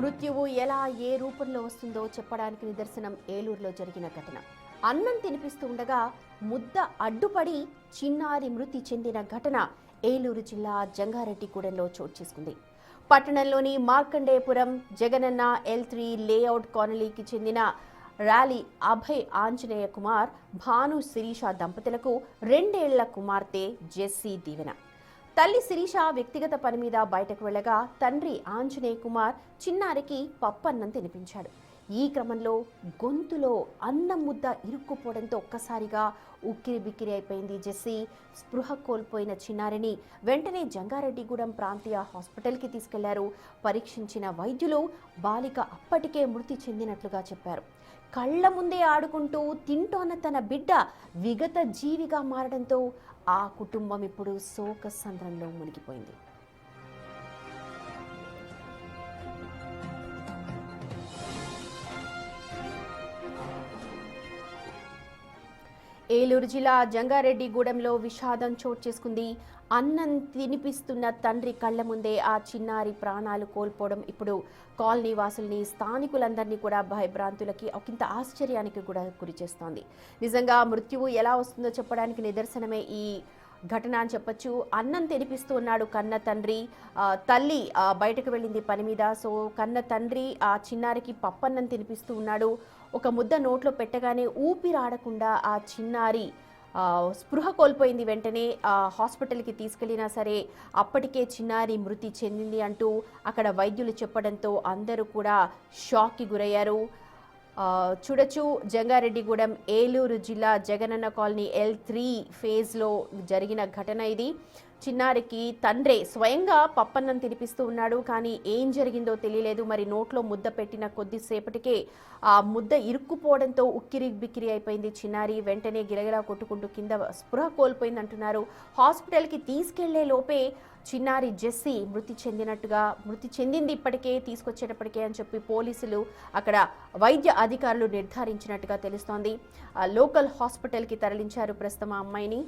మృత్యువు ఎలా ఏ రూపంలో వస్తుందో చెప్పడానికి నిదర్శనం ఏలూరులో జరిగిన ఘటన. అన్నం తినిపిస్తూ ఉండగా ముద్ద అడ్డుపడి చిన్నారి మృతి చెందిన ఘటన ఏలూరు జిల్లా జంగారెడ్డిగూడెంలో చోటు చేసుకుంది. పట్టణంలోని మార్కండేయపురం జగనన్న L3 లేఅవుట్ కాలనీకి చెందిన ర్యాలీ అభయ్ ఆంజనేయ కుమార్, భాను శిరీష దంపతులకు 2 ఏళ్ల కుమార్తె జెస్సీ దీవెన. తల్లి శిరీష వ్యక్తిగత పని మీద బయటకు వెళ్ళగా తండ్రి ఆంజనేయ కుమార్ చిన్నారికి పప్పన్నం తినిపించాడు. ఈ క్రమంలో గొంతులో అన్నం ముద్ద ఇరుక్కుపోవడంతో ఒక్కసారిగా ఉక్కిరి బిక్కిరి అయిపోయింది జెస్సీ. స్పృహ కోల్పోయిన చిన్నారిని వెంటనే జంగారెడ్డిగూడెం ప్రాంతీయ హాస్పిటల్కి తీసుకెళ్లారు. పరీక్షించిన వైద్యులు బాలిక అప్పటికే మృతి చెందినట్లుగా చెప్పారు. కళ్ల ముందే ఆడుకుంటూ తింటోన్న తన బిడ్డ విగత జీవిగా మారడంతో ఆ కుటుంబం ఇప్పుడు శోకసంద్రంలో మునిగిపోయింది. ఏలూరు జిల్లా జంగారెడ్డిగూడెంలో విషాదం చోటు చేసుకుంది. అన్నం తినిపిస్తున్న తండ్రి కళ్ల ముందే ఆ చిన్నారి ప్రాణాలు కోల్పోవడం ఇప్పుడు కాలనీ వాసుల్ని, స్థానికులందరినీ కూడా భయభ్రాంతులకి, ఒకంత ఆశ్చర్యానికి కూడా గురి చేస్తోంది. నిజంగా మృత్యువు ఎలా వస్తుందో చెప్పడానికి నిదర్శనమే ఈ ఘటన అని చెప్పొచ్చు. అన్నం తినిపిస్తూ ఉన్నాడు కన్న తండ్రి, తల్లి బయటకు వెళ్ళింది పని మీద. సో కన్న తండ్రి ఆ చిన్నారికి పప్పన్నం తినిపిస్తూ ఉన్నాడు. ఒక ముద్ద నోట్లో పెట్టగానే ఊపిరాడకుండా ఆ చిన్నారి స్పృహ కోల్పోయింది. వెంటనే హాస్పిటల్కి తీసుకెళ్లినా సరే అప్పటికే చిన్నారి మృతి చెందింది అంటూ అక్కడ వైద్యులు చెప్పడంతో అందరూ కూడా షాక్కి గురయ్యారు. చూడొచ్చు, జంగారెడ్డిగూడెం ఏలూరు జిల్లా జగనన్న కాలనీ L3 ఫేజ్లో జరిగిన ఘటన ఇది. చిన్నారికి తండ్రే స్వయంగా పప్పన్నం తినిపిస్తూ ఉన్నాడు. కానీ ఏం జరిగిందో తెలియలేదు. మరి నోట్లో ముద్ద పెట్టిన కొద్దిసేపటికే ఆ ముద్ద ఇరుక్కుపోవడంతో ఉక్కిరి బిక్కిరి అయిపోయింది చిన్నారి. వెంటనే గిలగిలా కొట్టుకుంటూ కింద స్పృహ కోల్పోయింది అంటున్నారు. హాస్పిటల్కి తీసుకెళ్లే లోపే చిన్నారి జెస్సీ మృతి చెందింది ఇప్పటికే, తీసుకొచ్చేటప్పటికే అని చెప్పి పోలీసులు, అక్కడ వైద్య అధికారులు నిర్ధారించినట్టుగా తెలుస్తోంది. లోకల్ హాస్పిటల్కి తరలించారు ప్రస్తుతం ఆ అమ్మాయిని.